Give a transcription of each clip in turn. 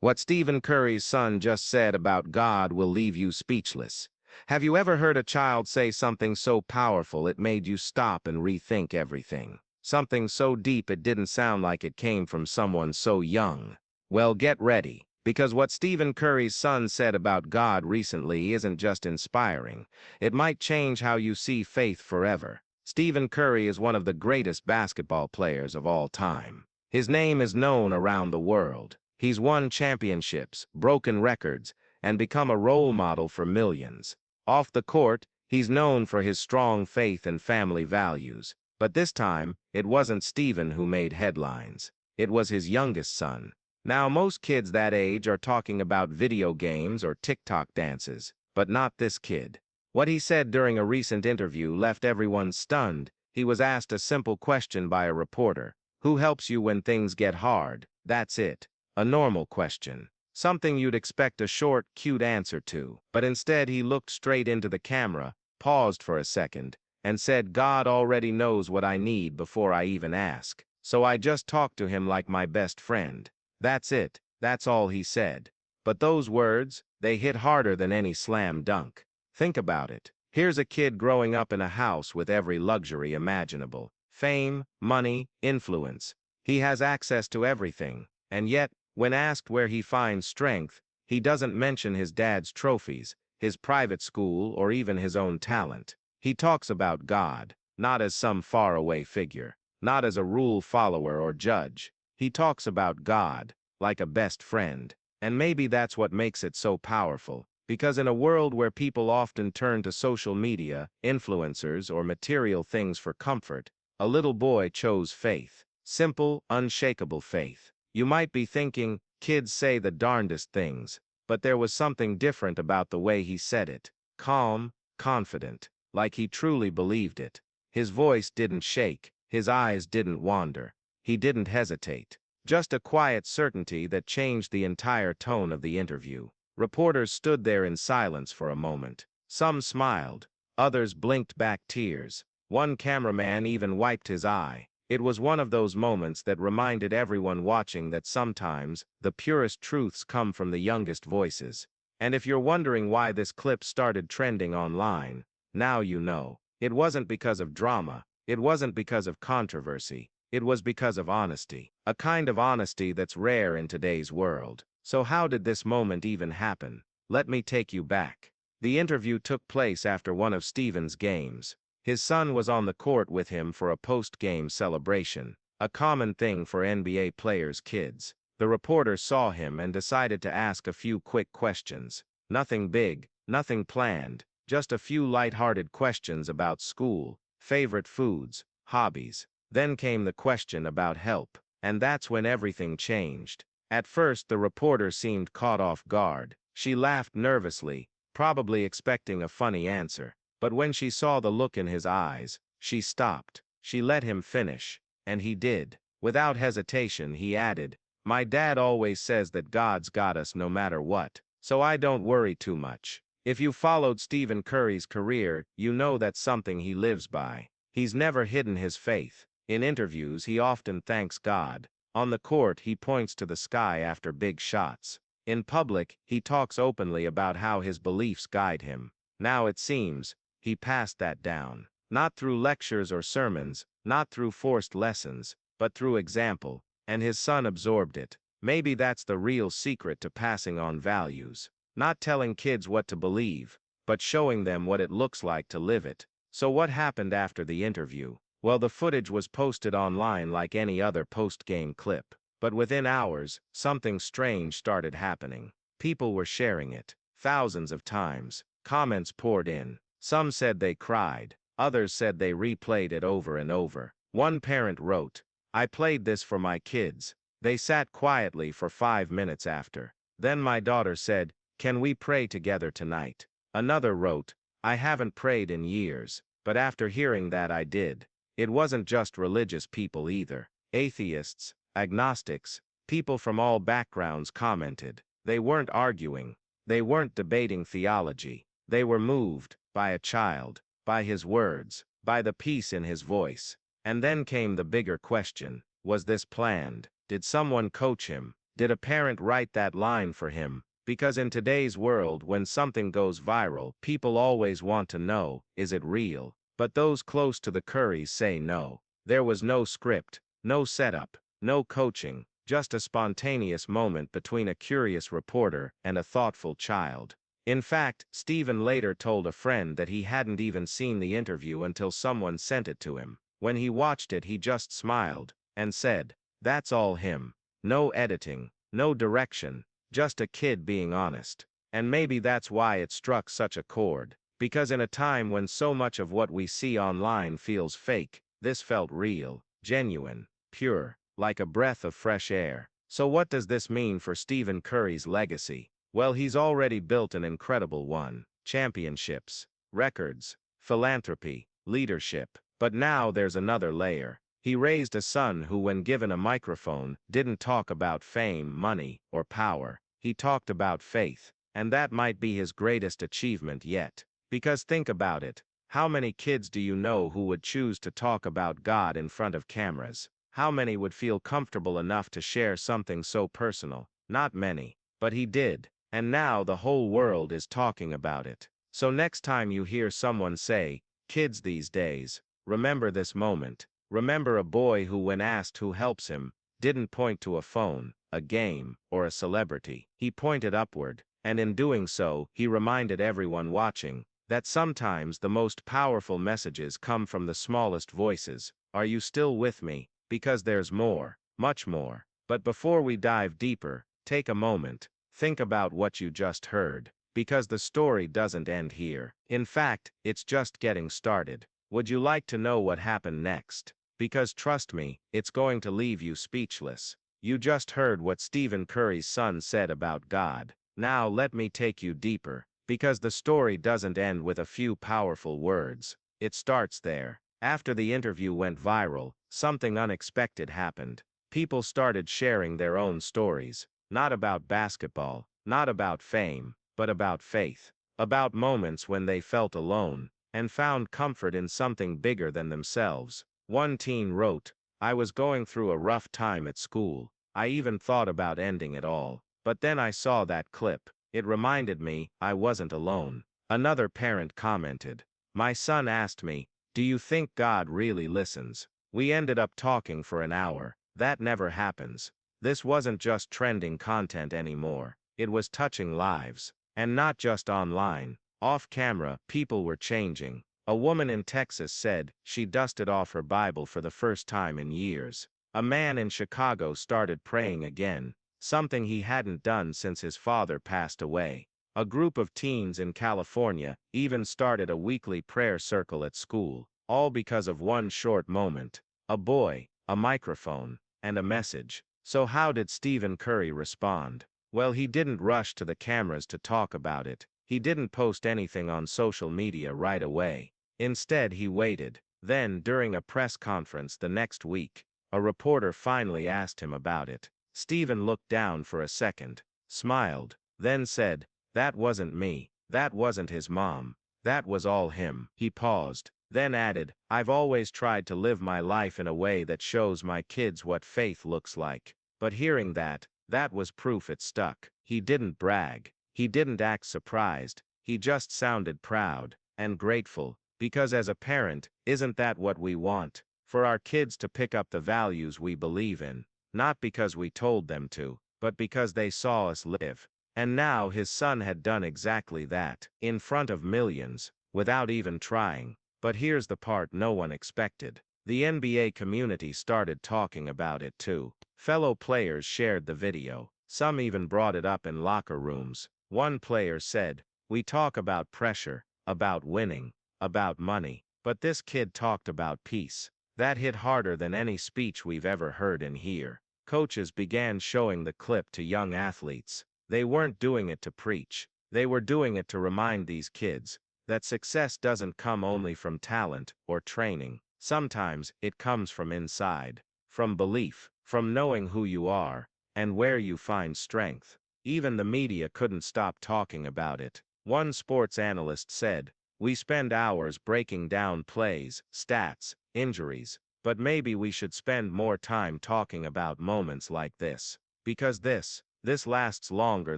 What Stephen Curry's son just said about God will leave you speechless. Have you ever heard a child say something so powerful it made you stop and rethink everything? Something so deep it didn't sound like it came from someone so young. Well, get ready, because what Stephen Curry's son said about God recently isn't just inspiring. It might change how you see faith forever. Stephen Curry is one of the greatest basketball players of all time. His name is known around the world. He's won championships, broken records, and become a role model for millions. Off the court, he's known for his strong faith and family values. But this time, it wasn't Stephen who made headlines. It was his youngest son. Now, most kids that age are talking about video games or TikTok dances, but not this kid. What he said during a recent interview left everyone stunned. He was asked a simple question by a reporter. Who helps you when things get hard? That's it. A normal question. Something you'd expect a short, cute answer to. But instead he looked straight into the camera, paused for a second, and said, God already knows what I need before I even ask. So I just talk to him like my best friend. That's it. That's all he said. But those words, they hit harder than any slam dunk. Think about it. Here's a kid growing up in a house with every luxury imaginable. Fame, money, influence. He has access to everything, and yet, when asked where he finds strength, he doesn't mention his dad's trophies, his private school, or even his own talent. He talks about God, not as some faraway figure, not as a rule follower or judge. He talks about God, like a best friend. And maybe that's what makes it so powerful. Because in a world where people often turn to social media, influencers, or material things for comfort, a little boy chose faith. Simple, unshakable faith. You might be thinking, kids say the darndest things, but there was something different about the way he said it. Calm, confident, like he truly believed it. His voice didn't shake, his eyes didn't wander. He didn't hesitate. Just a quiet certainty that changed the entire tone of the interview. Reporters stood there in silence for a moment. Some smiled, others blinked back tears. One cameraman even wiped his eye. It was one of those moments that reminded everyone watching that sometimes the purest truths come from the youngest voices. And if you're wondering why this clip started trending online, now you know. It wasn't because of drama, it wasn't because of controversy, it was because of honesty. A kind of honesty that's rare in today's world. So how did this moment even happen? Let me take you back. The interview took place after one of Stephen's games. His son was on the court with him for a post-game celebration, a common thing for NBA players' kids. The reporter saw him and decided to ask a few quick questions. Nothing big, nothing planned, just a few light-hearted questions about school, favorite foods, hobbies. Then came the question about help, and that's when everything changed. At first, the reporter seemed caught off guard. She laughed nervously, probably expecting a funny answer. But when she saw the look in his eyes, she stopped. She let him finish, and he did. Without hesitation, he added, "My dad always says that God's got us no matter what, so I don't worry too much." If you followed Stephen Curry's career, you know that's something he lives by. He's never hidden his faith. In interviews, he often thanks God. On the court, he points to the sky after big shots. In public, he talks openly about how his beliefs guide him. Now it seems, he passed that down. Not through lectures or sermons, not through forced lessons, but through example, and his son absorbed it. Maybe that's the real secret to passing on values. Not telling kids what to believe, but showing them what it looks like to live it. So what happened after the interview? Well, the footage was posted online like any other post-game clip. But within hours, something strange started happening. People were sharing it. Thousands of times. Comments poured in. Some said they cried. Others said they replayed it over and over. One parent wrote, "I played this for my kids. They sat quietly for 5 minutes after. Then my daughter said, 'Can we pray together tonight?' Another wrote, 'I haven't prayed in years, but after hearing that I did.' It wasn't just religious people either. Atheists, agnostics, people from all backgrounds commented. They weren't arguing. They weren't debating theology. They were moved by a child, by his words, by the peace in his voice. And then came the bigger question. Was this planned? Did someone coach him? Did a parent write that line for him? Because in today's world, when something goes viral, people always want to know, is it real? But those close to the Currys say no. There was no script, no setup, no coaching, just a spontaneous moment between a curious reporter and a thoughtful child. In fact, Stephen later told a friend that he hadn't even seen the interview until someone sent it to him. When he watched it, he just smiled and said, "That's all him. No editing, no direction, just a kid being honest." And maybe that's why it struck such a chord. Because in a time when so much of what we see online feels fake, this felt real, genuine, pure, like a breath of fresh air. So what does this mean for Stephen Curry's legacy? Well, he's already built an incredible one: championships, records, philanthropy, leadership. But now there's another layer. He raised a son who, when given a microphone, didn't talk about fame, money, or power. He talked about faith, and that might be his greatest achievement yet. Because think about it. How many kids do you know who would choose to talk about God in front of cameras? How many would feel comfortable enough to share something so personal? Not many. But he did. And now the whole world is talking about it. So next time you hear someone say, "kids these days," remember this moment. Remember a boy who, when asked who helps him, didn't point to a phone, a game, or a celebrity. He pointed upward, and in doing so, he reminded everyone watching that sometimes the most powerful messages come from the smallest voices. Are you still with me? Because there's more, much more. But before we dive deeper, take a moment. Think about what you just heard, because the story doesn't end here. In fact, it's just getting started. Would you like to know what happened next? Because trust me, it's going to leave you speechless. You just heard what Stephen Curry's son said about God. Now let me take you deeper, because the story doesn't end with a few powerful words. It starts there. After the interview went viral, something unexpected happened. People started sharing their own stories. Not about basketball, not about fame, but about faith. About moments when they felt alone, and found comfort in something bigger than themselves. One teen wrote, "I was going through a rough time at school. I even thought about ending it all. But then I saw that clip. It reminded me I wasn't alone." Another parent commented, "My son asked me, 'Do you think God really listens?' We ended up talking for an hour. That never happens." This wasn't just trending content anymore. It was touching lives. And not just online. Off camera, people were changing. A woman in Texas said she dusted off her Bible for the first time in years. A man in Chicago started praying again, something he hadn't done since his father passed away. A group of teens in California even started a weekly prayer circle at school, all because of one short moment. A boy, a microphone, and a message. So how did Stephen Curry respond? Well, he didn't rush to the cameras to talk about it. He didn't post anything on social media right away. Instead, he waited. Then, during a press conference the next week, a reporter finally asked him about it. Stephen looked down for a second, smiled, then said, "That wasn't me. That wasn't his mom. That was all him." He paused, then added, "I've always tried to live my life in a way that shows my kids what faith looks like." But hearing that was proof it stuck. He didn't brag. He didn't act surprised. He just sounded proud and grateful. Because as a parent, isn't that what we want? For our kids to pick up the values we believe in, not because we told them to, but because they saw us live. And now his son had done exactly that, in front of millions, without even trying. But here's the part no one expected. The NBA community started talking about it too. Fellow players shared the video. Some even brought it up in locker rooms. One player said, "We talk about pressure, about winning, about money. But this kid talked about peace." That hit harder than any speech we've ever heard in here. Coaches began showing the clip to young athletes. They weren't doing it to preach. They were doing it to remind these kids that success doesn't come only from talent or training. Sometimes it comes from inside, from belief, from knowing who you are and where you find strength. Even the media couldn't stop talking about it. One sports analyst said, "We spend hours breaking down plays, stats, injuries, but maybe we should spend more time talking about moments like this." Because this lasts longer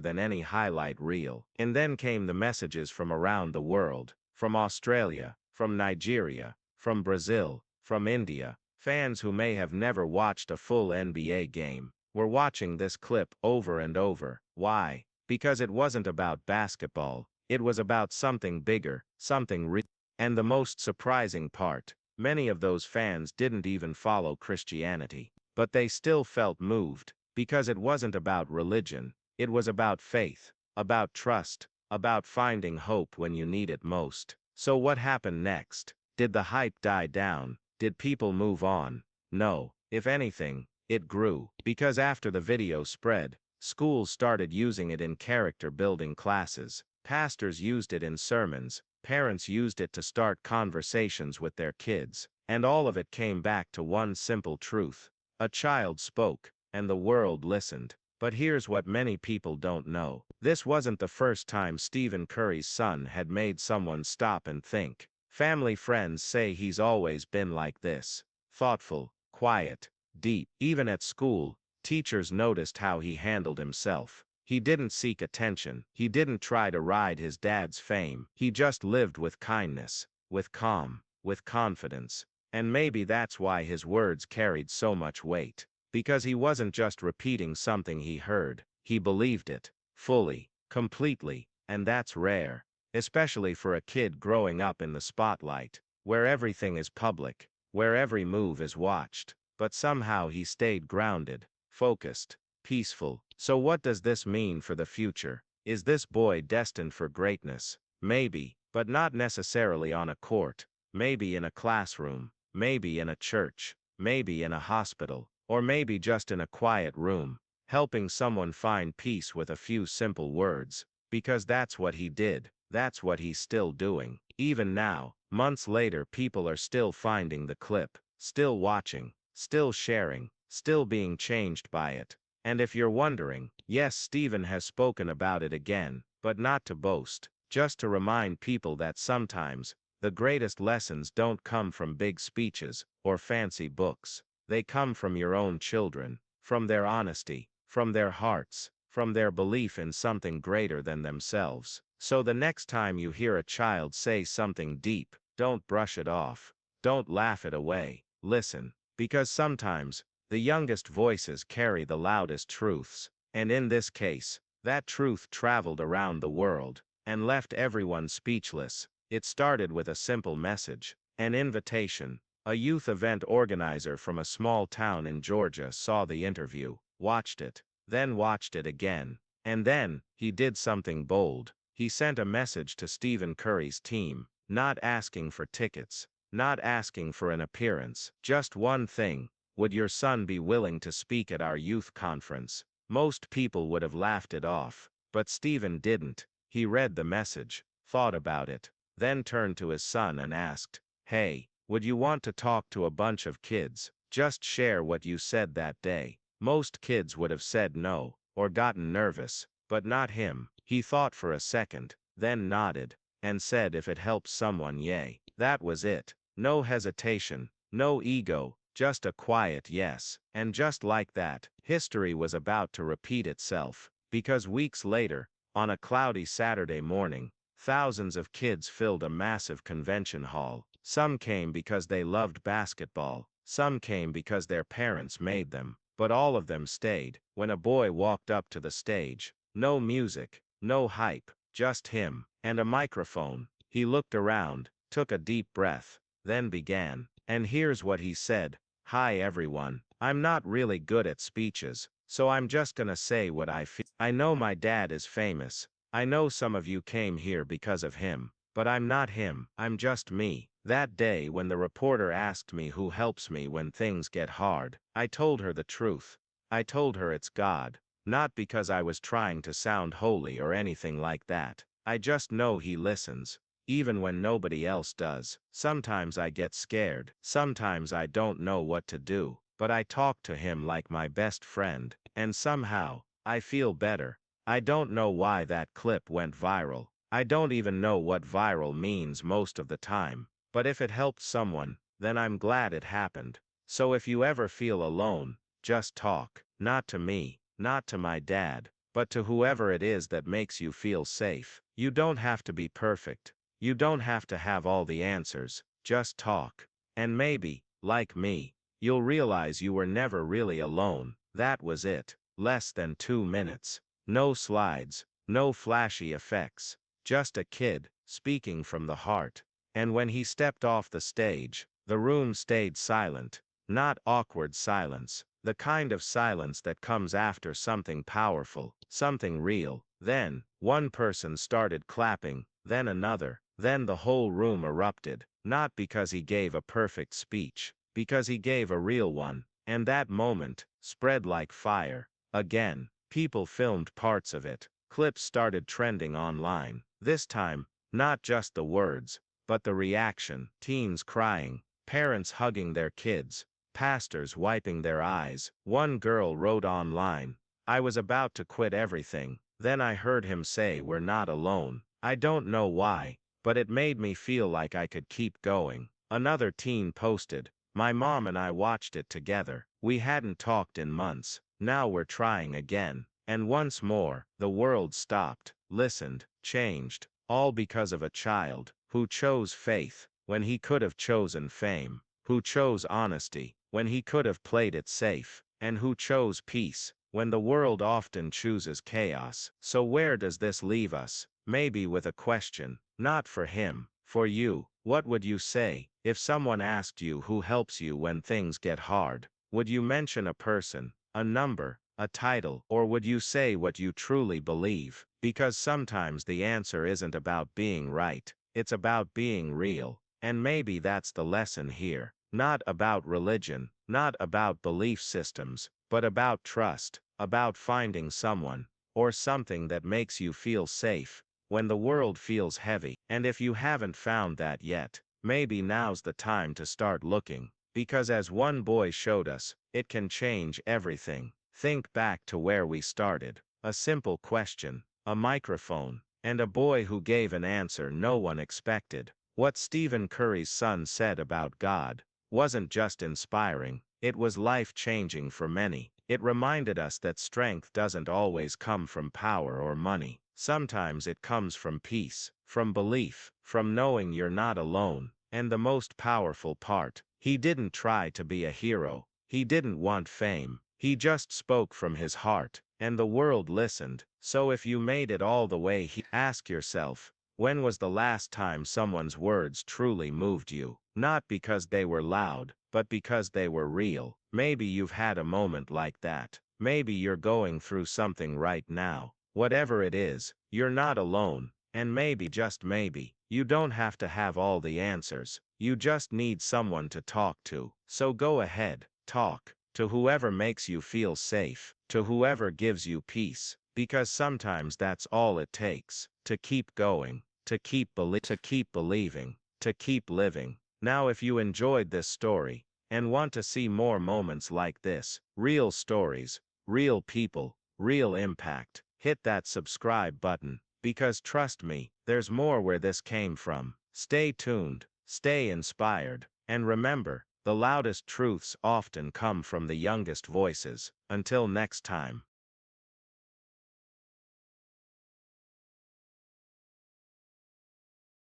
than any highlight reel. And then came the messages from around the world, from Australia, from Nigeria, from Brazil, from India. Fans who may have never watched a full NBA game were watching this clip over and over. Why? Because it wasn't about basketball, it was about something bigger, something real. And the most surprising part, many of those fans didn't even follow Christianity. But they still felt moved, because it wasn't about religion, it was about faith, about trust, about finding hope when you need it most. So what happened next? Did the hype die down? Did people move on? No. If anything, it grew. Because after the video spread, schools started using it in character-building classes, pastors used it in sermons, parents used it to start conversations with their kids, and all of it came back to one simple truth. A child spoke, and the world listened. But here's what many people don't know. This wasn't the first time Stephen Curry's son had made someone stop and think. Family friends say he's always been like this. Thoughtful, quiet, deep. Even at school, teachers noticed how he handled himself. He didn't seek attention. He didn't try to ride his dad's fame. He just lived with kindness, with calm, with confidence. And maybe that's why his words carried so much weight. Because he wasn't just repeating something he heard, he believed it, fully, completely, and that's rare. Especially for a kid growing up in the spotlight, where everything is public, where every move is watched. But somehow he stayed grounded, focused, peaceful. So what does this mean for the future? Is this boy destined for greatness? Maybe, but not necessarily on a court. Maybe in a classroom, maybe in a church, maybe in a hospital, or maybe just in a quiet room, helping someone find peace with a few simple words. Because that's what he did. That's what he's still doing. Even now, months later, people are still finding the clip, still watching, still sharing, still being changed by it. And if you're wondering, yes, Stephen has spoken about it again, but not to boast, just to remind people that sometimes, the greatest lessons don't come from big speeches or fancy books. They come from your own children, from their honesty, from their hearts, from their belief in something greater than themselves. So the next time you hear a child say something deep, don't brush it off. Don't laugh it away. Listen. Because sometimes, the youngest voices carry the loudest truths. And in this case, that truth traveled around the world and left everyone speechless. It started with a simple message, an invitation. A youth event organizer from a small town in Georgia saw the interview, watched it, then watched it again. And then, he did something bold. He sent a message to Stephen Curry's team, not asking for tickets, not asking for an appearance, just one thing. Would your son be willing to speak at our youth conference? Most people would have laughed it off, but Stephen didn't. He read the message, thought about it, then turned to his son and asked, "Hey, would you want to talk to a bunch of kids? Just share what you said that day." Most kids would have said no, or gotten nervous, but not him. He thought for a second, then nodded, and said if it helps someone, yay. That was it. No hesitation, no ego, just a quiet yes. And just like that, history was about to repeat itself. Because weeks later, on a cloudy Saturday morning, thousands of kids filled a massive convention hall. Some came because they loved basketball, some came because their parents made them, but all of them stayed. When a boy walked up to the stage, no music, no hype, just him, and a microphone. He looked around, took a deep breath, then began. And here's what he said. "Hi everyone, I'm not really good at speeches, so I'm just gonna say what I feel. I know my dad is famous. I know some of you came here because of him, but I'm not him. I'm just me." That day when the reporter asked me who helps me when things get hard, I told her the truth. I told her it's God. Not because I was trying to sound holy or anything like that. I just know He listens, even when nobody else does. Sometimes I get scared. Sometimes I don't know what to do. But I talk to Him like my best friend, and somehow, I feel better. I don't know why that clip went viral. I don't even know what viral means most of the time. But if it helped someone, then I'm glad it happened. So if you ever feel alone, just talk. Not to me, not to my dad, but to whoever it is that makes you feel safe. You don't have to be perfect. You don't have to have all the answers, just talk. And maybe, like me, you'll realize you were never really alone. That was it. Less than 2 minutes. No slides, no flashy effects. Just a kid, speaking from the heart. And when he stepped off the stage, the room stayed silent. Not awkward silence, the kind of silence that comes after something powerful, something real. Then, one person started clapping, then another, then the whole room erupted, not because he gave a perfect speech, because he gave a real one, and that moment spread like fire. Again, people filmed parts of it, clips started trending online, this time, not just the words, but the reaction, teens crying, parents hugging their kids, pastors wiping their eyes. One girl wrote online, "I was about to quit everything, then I heard him say we're not alone. I don't know why, but it made me feel like I could keep going." Another teen posted, "My mom and I watched it together. We hadn't talked in months. Now we're trying again." And once more, the world stopped, listened, changed, all because of a child who chose faith when he could have chosen fame, who chose honesty when he could have played it safe, and who chose peace when the world often chooses chaos. So where does this leave us? Maybe with a question, not for him, for you. What would you say if someone asked you who helps you when things get hard? Would you mention a person, a number, a title, or would you say what you truly believe? Because sometimes the answer isn't about being right, it's about being real. And maybe that's the lesson here. Not about religion, not about belief systems, but about trust, about finding someone, or something that makes you feel safe when the world feels heavy. And if you haven't found that yet, maybe now's the time to start looking, because as one boy showed us, it can change everything. Think back to where we started. A simple question, a microphone, and a boy who gave an answer no one expected. What Stephen Curry's son said about God wasn't just inspiring, it was life-changing for many. It reminded us that strength doesn't always come from power or money. Sometimes it comes from peace, from belief, from knowing you're not alone. And the most powerful part, he didn't try to be a hero. He didn't want fame. He just spoke from his heart, and the world listened. So if you made it all the way here, ask yourself, when was the last time someone's words truly moved you? Not because they were loud, but because they were real. Maybe you've had a moment like that. Maybe you're going through something right now. Whatever it is, you're not alone. And maybe, just maybe, you don't have to have all the answers. You just need someone to talk to. So go ahead, talk to whoever makes you feel safe, to whoever gives you peace, because sometimes that's all it takes to keep going, to keep believing, to keep living. Now, if you enjoyed this story and want to see more moments like this, real stories, real people, real impact, hit that subscribe button, because trust me, there's more where this came from. Stay tuned, stay inspired, and remember, the loudest truths often come from the youngest voices. Until next time.